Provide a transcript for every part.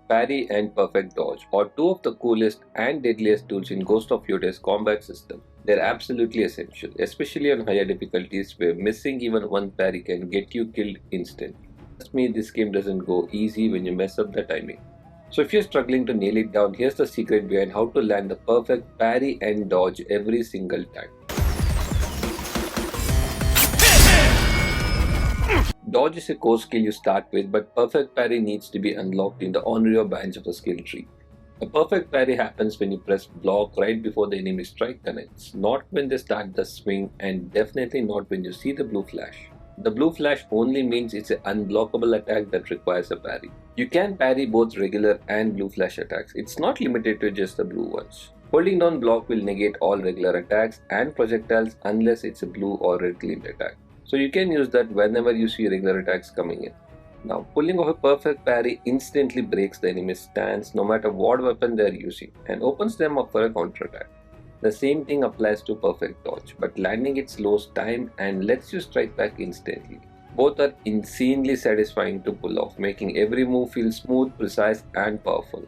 parry and perfect dodge are two of the coolest and deadliest tools in Ghost of Yōtei's combat system. They're absolutely essential, especially on higher difficulties where missing even one parry can get you killed instantly. Trust me, this game doesn't go easy when you mess up the timing. So if you're struggling to nail it down, here's the secret behind how to land the perfect parry and dodge every single time. Dodge is a core skill you start with, but perfect parry needs to be unlocked in the honor or branch of the skill tree. A perfect parry happens when you press block right before the enemy strike connects, not when they start the swing, and definitely not when you see the blue flash. The blue flash only means it's an unblockable attack that requires a parry. You can parry both regular and blue flash attacks. It's not limited to just the blue ones. Holding down block will negate all regular attacks and projectiles unless it's a blue or red gleamed attack. So you can use that whenever you see regular attacks coming in. Now, pulling off a perfect parry instantly breaks the enemy's stance no matter what weapon they are using and opens them up for a counterattack. The same thing applies to perfect dodge, but landing it slows time and lets you strike back instantly. Both are insanely satisfying to pull off, making every move feel smooth, precise and powerful.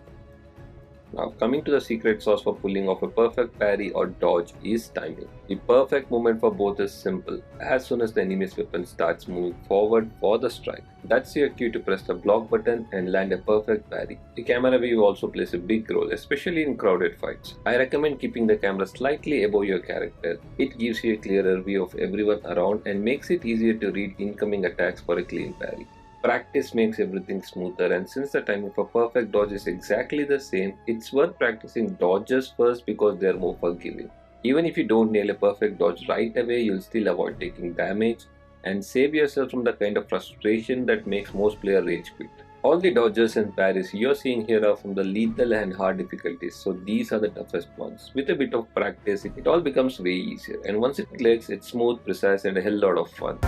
Now, coming to the secret sauce for pulling off a perfect parry or dodge is timing. The perfect movement for both is simple. As soon as the enemy's weapon starts moving forward for the strike, that's your cue to press the block button and land a perfect parry. The camera view also plays a big role, especially in crowded fights. I recommend keeping the camera slightly above your character. It gives you a clearer view of everyone around and makes it easier to read incoming attacks for a clean parry. Practice makes everything smoother, and since the timing for perfect dodge is exactly the same, it's worth practicing dodges first because they are more forgiving. Even if you don't nail a perfect dodge right away, you'll still avoid taking damage and save yourself from the kind of frustration that makes most players rage quit. All the dodges and parries you're seeing here are from the lethal and hard difficulties, so these are the toughest ones. With a bit of practice, it all becomes way easier, and once it clicks, it's smooth, precise and a hell lot of fun.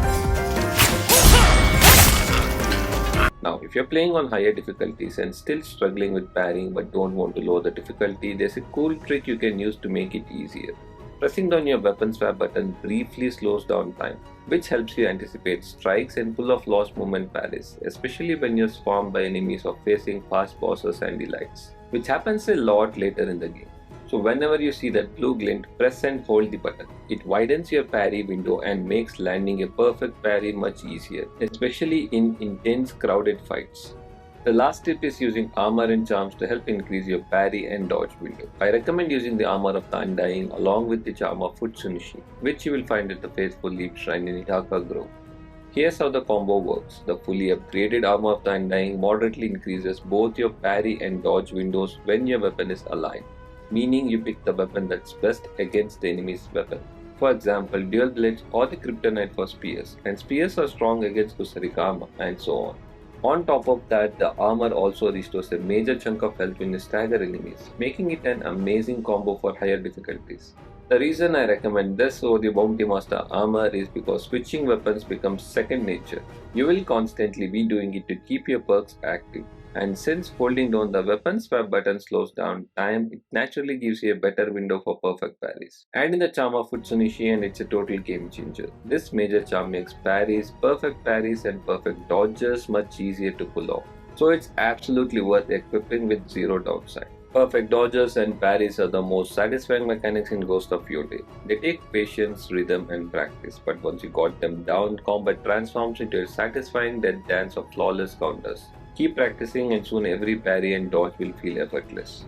Now, if you're playing on higher difficulties and still struggling with parrying but don't want to lower the difficulty, there's a cool trick you can use to make it easier. Pressing down your weapon swap button briefly slows down time, which helps you anticipate strikes and pull off lost movement parries, especially when you're swarmed by enemies or facing fast bosses and elites, which happens a lot later in the game. So whenever you see that blue glint, press and hold the button. It widens your parry window and makes landing a perfect parry much easier, especially in intense crowded fights. The last tip is using armor and charms to help increase your parry and dodge window. I recommend using the armor of the Undying along with the charm of Futsunishi, which you will find at the Faithful Leap Shrine in Ithaca Grove. Here's how the combo works. The fully upgraded armor of the Undying moderately increases both your parry and dodge windows when your weapon is aligned, meaning you pick the weapon that's best against the enemy's weapon. For example, dual blades or the kryptonite for spears, and spears are strong against Kusarika armor, and so on. On top of that, the armor also restores a major chunk of health when you stagger enemies, making it an amazing combo for higher difficulties. The reason I recommend this over the Bounty Master armor is because switching weapons becomes second nature. You will constantly be doing it to keep your perks active. And since holding down the weapon swap button slows down time, it naturally gives you a better window for perfect parries. And in the charm of Futsunishi, and it's a total game changer. This major charm makes parries, perfect parries and perfect dodges much easier to pull off. So it's absolutely worth equipping with zero downside. Perfect dodges and parries are the most satisfying mechanics in Ghost of Yōtei. They take patience, rhythm and practice, but once you got them down, combat transforms into a satisfying death dance of flawless counters. Keep practicing and soon every parry and dodge will feel effortless.